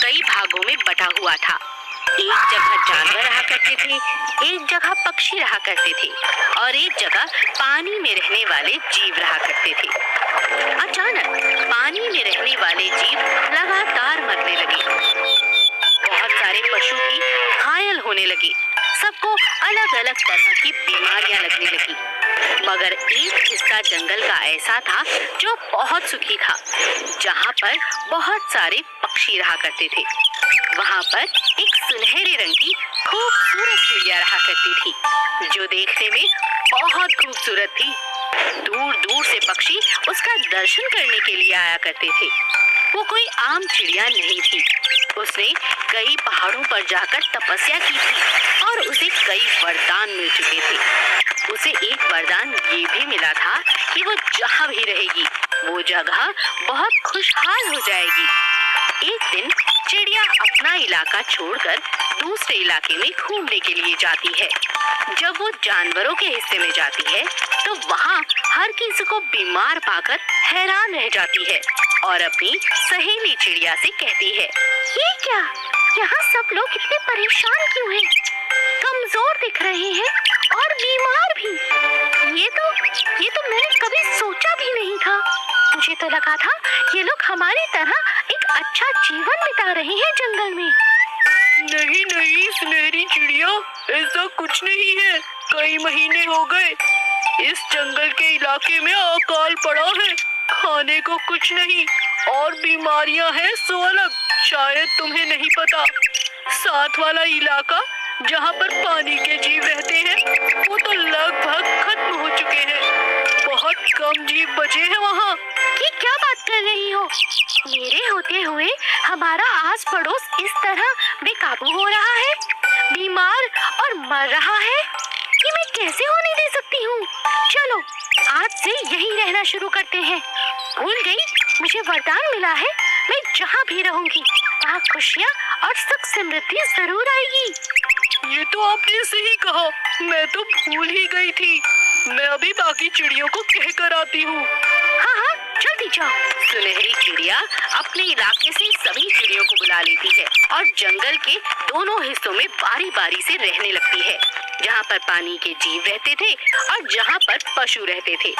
कई भागों में बटा हुआ था। एक जगह जानवर रहा करते थे, एक जगह पक्षी रहा करते थे और एक जगह पानी में रहने वाले जीव रहा करते थे। अचानक पानी में रहने वाले जीव लगातार मरने लगे। बहुत सारे पशु भी घायल होने लगे। सबको अलग अलग तरह की बीमारियां लगने लगी। मगर एक हिस्सा जंगल का ऐसा था जो बहुत सुखी था, जहाँ पर बहुत सारे पक्षी रहा करते थे। वहाँ पर एक सुनहरे रंग की खूबसूरत चिड़िया रहा करती थी, जो देखने में बहुत खूबसूरत थी। दूर दूर से पक्षी उसका दर्शन करने के लिए आया करते थे। वो कोई आम चिड़िया नहीं थी। उसने कई पहाड़ों पर जाकर तपस्या की थी और उसे कई वरदान मिल चुके थे। उसे एक वरदान ये भी मिला था कि वो जहाँ भी रहेगी वो जगह बहुत खुशहाल हो जाएगी। एक दिन चिड़िया अपना इलाका छोड़कर दूसरे इलाके में घूमने के लिए जाती है। जब वो जानवरों के हिस्से में जाती है तो वहाँ हर किसी को बीमार पाकर हैरान रह जाती है और अपनी सहेली चिड़िया से कहती है, ये क्या, यहाँ सब लोग इतने परेशान क्यों हैं? कमजोर दिख रहे हैं और बीमार भी। ये तो मैंने कभी सोचा भी नहीं था। मुझे तो लगा था ये लोग हमारी तरह एक अच्छा जीवन बिता रहे हैं जंगल में। नहीं नहीं सुनहरी चिड़िया, ऐसा कुछ नहीं है। कई महीने हो गए इस जंगल के इलाके में अकाल पड़ा है। खाने को कुछ नहीं और बीमारियां हैं सो अलग। शायद तुम्हें नहीं पता, साथ वाला इलाका जहाँ पर पानी के जीव रहते हैं वो तो लगभग खत्म हो चुके हैं। बहुत कम जीव बचे हैं वहाँ। ये क्या बात कर रही हो? मेरे होते हुए हमारा आस पड़ोस इस तरह बेकाबू हो रहा है, बीमार और मर रहा है। ये मैं कैसे होने दे सकती हूँ? चलो आज से यहीं रहना शुरू करते हैं। भूल गई, मुझे वरदान मिला है, मैं जहाँ भी रहूंगी वहाँ खुशियाँ और सुख समृद्धि जरूर आएगी। ये तो आपने सही कहा, मैं तो भूल ही गई थी। मैं अभी बाकी चिड़ियों को कह कर आती हूँ। हाँ हाँ जल्दी जाओ। सुनहरी चिड़िया अपने इलाके से सभी चिड़ियों को बुला लेती है और जंगल के दोनों हिस्सों में बारी बारी से रहने लगती है, जहाँ पर पानी के जीव रहते थे और जहाँ पर पशु रहते थे।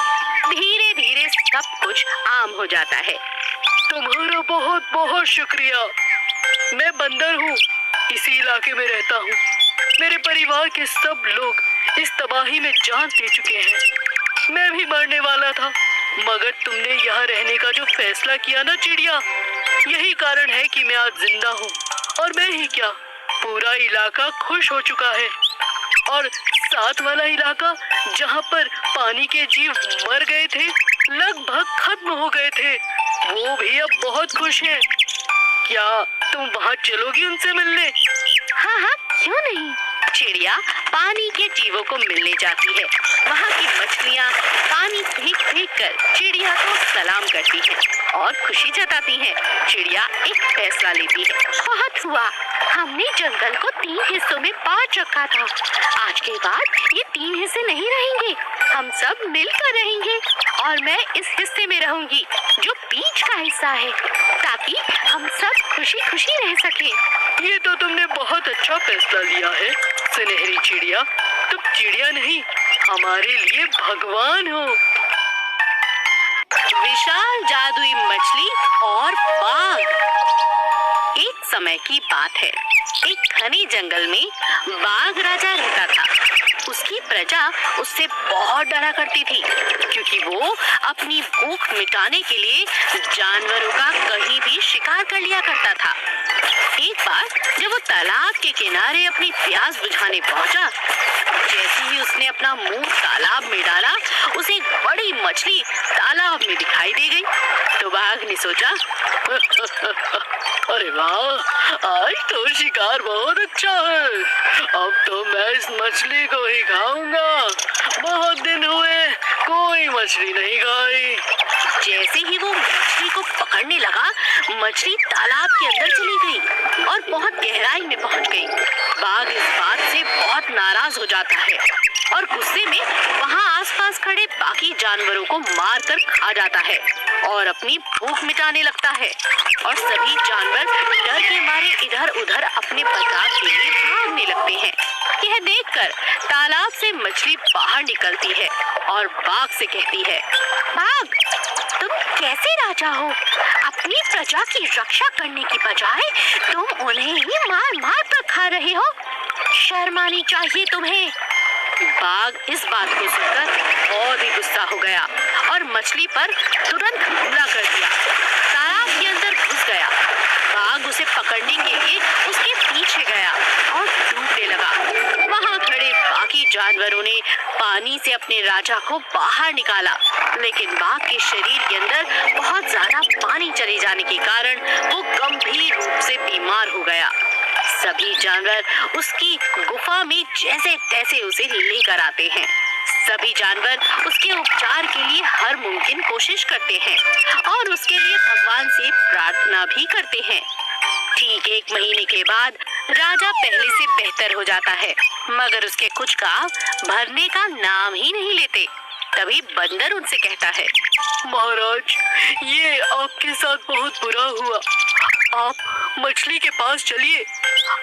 धीरे धीरे सब कुछ आम हो जाता है। तुम्हारा बहुत बहुत शुक्रिया। मैं बंदर हूँ, इसी इलाके में रहता हूँ। मेरे परिवार के सब लोग इस तबाही में जान दे चुके हैं। मैं भी मरने वाला था, मगर तुमने यहाँ रहने का जो फैसला किया ना चिड़िया, यही कारण है कि मैं आज जिंदा हूँ। और मैं ही क्या, पूरा इलाका खुश हो चुका है। और साथ वाला इलाका जहाँ पर पानी के जीव मर गए थे, लगभग खत्म हो गए थे, वो भी अब बहुत खुश हैं। क्या तुम वहाँ चलोगी उनसे मिलने? हाँ हाँ क्यों नहीं। चिड़िया पानी के जीवों को मिलने जाती है। वहाँ की मछलियाँ पानी फेंक फेंक कर चिड़िया को सलाम करती हैं और खुशी जताती हैं। चिड़िया एक फैसला लेती है। बहुत हुआ, हमने जंगल को 3 हिस्सों में बांट रखा था। आज के बाद ये 3 हिस्से नहीं रहेंगे, हम सब मिलकर रहेंगे और मैं इस हिस्से में रहूंगी जो बीच का हिस्सा है, ताकि हम सब खुशी खुशी रह सके। ये तो तुमने बहुत अच्छा फैसला लिया है सुनहरी चिड़िया। तुम चिड़िया नहीं, हमारे लिए भगवान हो। विशाल जादुई मछली और बाघ। एक समय की बात है, एक घने जंगल में बाघ राजा रहता था। उसकी प्रजा उससे बहुत डरा करती थी, क्योंकि वो अपनी भूख मिटाने के लिए जानवरों का कहीं भी शिकार कर लिया करता था। एक बार जब वो तालाब के किनारे अपनी प्यास बुझाने पहुंचा, जैसे ही उसने अपना मुंह तालाब में डाला, उसे एक बड़ी मछली तालाब में दिखाई दे गई। तो बाघ ने सोचा, अरे वाह, आज तो शिकार बहुत अच्छा है। अब तो मैं इस मछली को ही खाऊंगा। बहुत दिन हुए कोई मछली नहीं खाई। जैसे ही वो मछली को पकड़ने लगा, मछली तालाब के अंदर चली गई और बहुत गहराई में पहुंच गई। बाघ इस बात से बहुत नाराज हो जाता है और गुस्से में वहाँ आसपास खड़े बाकी जानवरों को मारकर खा जाता है और अपनी भूख मिटाने लगता है। और सभी जानवर डर के मारे इधर उधर अपने बचाव के लिए भागने लगते हैं। यह देखकर तालाब से मछली बाहर निकलती है और बाघ से कहती है, बाघ, तुम कैसे राजा हो? अपनी प्रजा की रक्षा करने की बजाय तुम उन्हें ही मार मार कर खा रहे हो। शर्म आनी चाहिए तुम्हें। बाघ इस बात को सुनकर और भी गुस्सा हो गया और मछली पर तुरंत हमला कर दिया। तालाब के अंदर घुस गया। बाघ उसे पकड़ने के लिए उसके पीछे गया और डूबने लगा। वहाँ खड़े बाकी जानवरों ने पानी से अपने राजा को बाहर निकाला, लेकिन बाघ के शरीर के अंदर बहुत ज्यादा पानी चले जाने के कारण वो गंभीर रूप से बीमार हो गया। सभी जानवर उसकी गुफा में जैसे तैसे उसे लेकर आते हैं। सभी जानवर उसके उपचार के लिए हर मुमकिन कोशिश करते हैं और उसके लिए भगवान से प्रार्थना भी करते हैं। ठीक 1 महीने के बाद राजा पहले से बेहतर हो जाता है, मगर उसके कुछ काम भरने का नाम ही नहीं लेते। तभी बंदर उनसे कहता है, महाराज, ये आपके साथ बहुत बुरा हुआ। आप मछली के पास चलिए।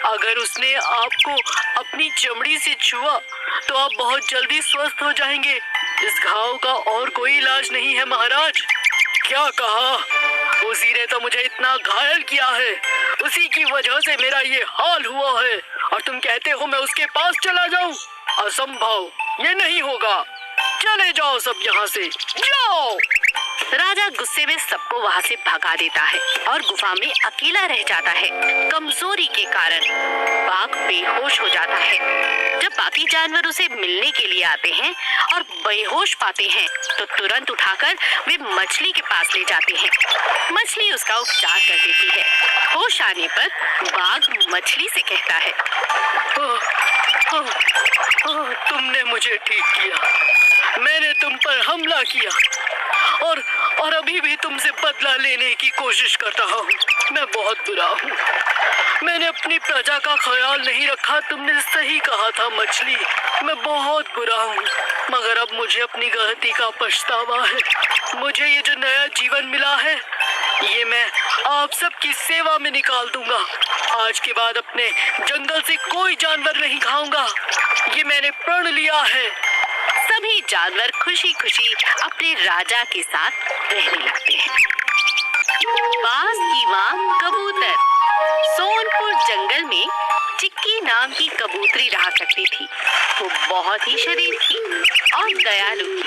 अगर उसने आपको अपनी चमड़ी से छुआ तो आप बहुत जल्दी स्वस्थ हो जाएंगे। इस घाव का और कोई इलाज नहीं है महाराज। क्या कहा? उसी ने तो मुझे इतना घायल किया है, उसी की वजह से मेरा ये हाल हुआ है, और तुम कहते हो मैं उसके पास चला जाऊं? असंभव, ये नहीं होगा। चले जाओ सब यहाँ से, जाओ। राजा गुस्से में सबको वहाँ से भगा देता है और गुफा में अकेला रह जाता है। कमजोरी के कारण बाघ बेहोश हो जाता है। जब बाकी जानवर उसे मिलने के लिए आते हैं और बेहोश पाते हैं तो तुरंत उठाकर वे मछली के पास ले जाते हैं। मछली उसका उपचार कर देती है। होश आने पर बाघ मछली से कहता है, तुमने मुझे ठीक किया। मैंने तुम पर हमला किया और अभी भी तुमसे बदला लेने की कोशिश कर रहा हूँ। मैं बहुत बुरा हूँ। मैंने अपनी प्रजा का ख्याल नहीं रखा। तुमने सही कहा था मछली, मैं बहुत बुरा हूँ, मगर अब मुझे अपनी गलती का पछतावा है। मुझे ये जो नया जीवन मिला है, ये मैं आप सबकी सेवा में निकाल दूंगा। आज के बाद अपने जंगल से कोई जानवर नहीं खाऊंगा। ये मैंने प्रण लिया है। सभी जानवर खुशी खुशी अपने राजा के साथ रहने लगते हैं। बाज की माँ कबूतर। सोनपुर जंगल में चिक्की नाम की कबूतरी रहा करती थी। वो बहुत ही शरीफ थी और दयालु थी।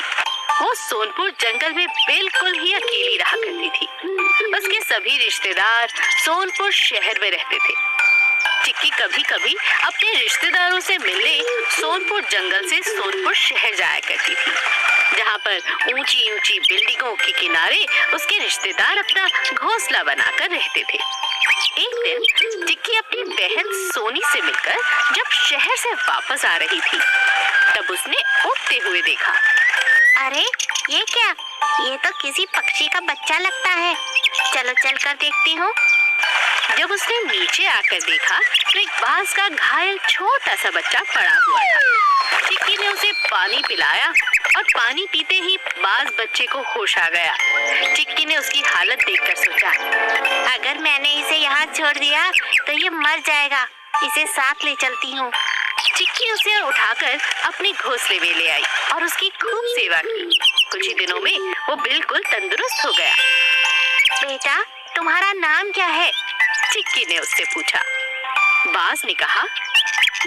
वो सोनपुर जंगल में बिल्कुल ही अकेली रहा करती थी। उसके सभी रिश्तेदार सोनपुर शहर में रहते थे। चिक्की कभी कभी अपने रिश्तेदारों से मिलने सोनपुर जंगल से सोनपुर शहर जाया करती थी, जहाँ पर ऊंची ऊंची बिल्डिंगों के किनारे उसके रिश्तेदार अपना घोंसला बनाकर रहते थे। एक दिन चिक्की अपनी बहन सोनी से मिलकर जब शहर से वापस आ रही थी, तब उसने उड़ते हुए देखा। अरे ये क्या? ये तो किसी पक्षी का बच्चा लगता है। चलो चलकर देखती हूँ। जब उसने नीचे आकर देखा तो एक बाज का घायल छोटा सा बच्चा पड़ा हुआ था। चिक्की ने उसे पानी पिलाया और पानी पीते ही बाज बच्चे को होश आ गया। चिक्की ने उसकी हालत देखकर सोचा, अगर मैंने इसे यहाँ छोड़ दिया तो ये मर जाएगा। इसे साथ ले चलती हूँ। चिक्की उसे उठाकर अपने घोंसले में ले आई और उसकी खूब सेवा की। कुछ ही दिनों में वो बिल्कुल तंदुरुस्त हो गया। बेटा, तुम्हारा नाम क्या है? चिक्की ने उससे पूछा। बाज ने कहा,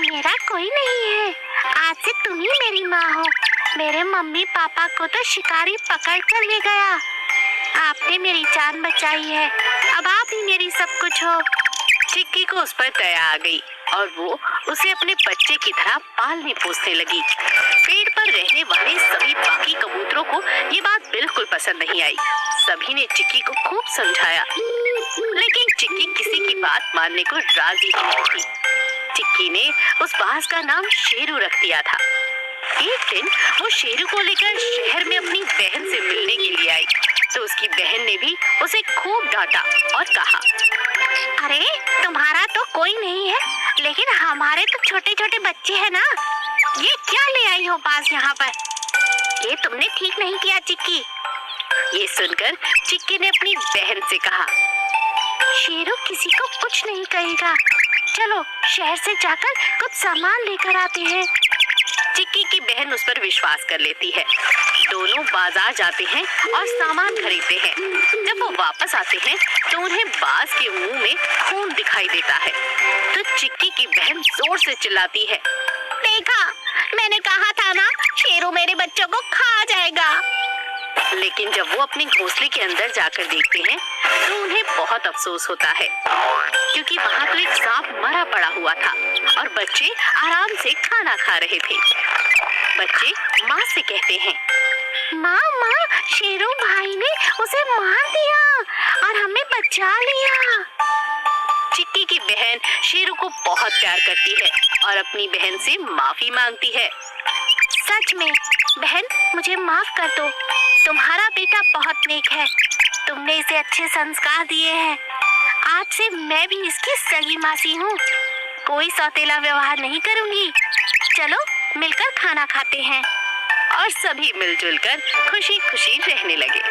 मेरा कोई नहीं है। आज से तुम ही मेरी माँ हो। मेरे मम्मी पापा को तो शिकारी पकड़ कर ले गया। आपने मेरी जान बचाई है। अब आप ही मेरी सब कुछ हो। चिक्की को उस पर दया आ गई और वो उसे अपने बच्चे की तरह पालने पोसने लगी। पेड़ पर रहने वाले सभी बाकी कबूतरों को ये बात बिल्कुल पसंद नहीं आई। सभी ने चिक्की को खूब समझाया, लेकिन चिक्की किसी की बात मानने को राजी नहीं थी। चिक्की ने उस बाज का नाम शेरू रख दिया था। एक दिन वो शेरू को लेकर शहर में अपनी बहन से मिलने के लिए आई, तो उसकी बहन ने भी उसे खूब डांटा और कहा, अरे तुम्हारा तो कोई नहीं है। लेकिन हमारे तो छोटे छोटे बच्चे हैं ना। ये क्या ले आई हो पास यहाँ पर? ये तुमने ठीक नहीं किया चिक्की। ये सुनकर चिक्की ने अपनी बहन से कहा। शेरू किसी को कुछ नहीं कहेगा। चलो शहर से जाकर कुछ सामान लेकर आते हैं। चिक्की की बहन उस पर विश्वास कर लेती है। दोनों बाजार जाते हैं और सामान खरीदते हैं। जब वो वापस आते हैं तो उन्हें बाज के मुंह में खून दिखाई देता है। तो चिक्की की बहन जोर से चिल्लाती है, देखा, मैंने कहा था ना, शेरू मेरे बच्चों को खा जाएगा। लेकिन जब वो अपने घोंसले के अंदर जाकर देखते हैं तो उन्हें बहुत अफसोस होता है, क्योंकि वहाँ तो एक सांप मरा पड़ा हुआ था और बच्चे आराम से खाना खा रहे थे। बच्चे माँ से कहते हैं, माँ माँ, शेरू भाई ने उसे मार दिया और हमें बचा लिया। चिक्की की बहन शेरू को बहुत प्यार करती है और अपनी बहन से माफी मांगती है। सच में बहन, मुझे माफ कर दो। तुम्हारा बेटा बहुत नेक है। तुमने इसे अच्छे संस्कार दिए हैं। आज से मैं भी इसकी सगी मासी हूँ। कोई सौतेला व्यवहार नहीं करूँगी। चलो मिलकर खाना खाते हैं। और सभी मिलजुल कर खुशी खुशी रहने लगे।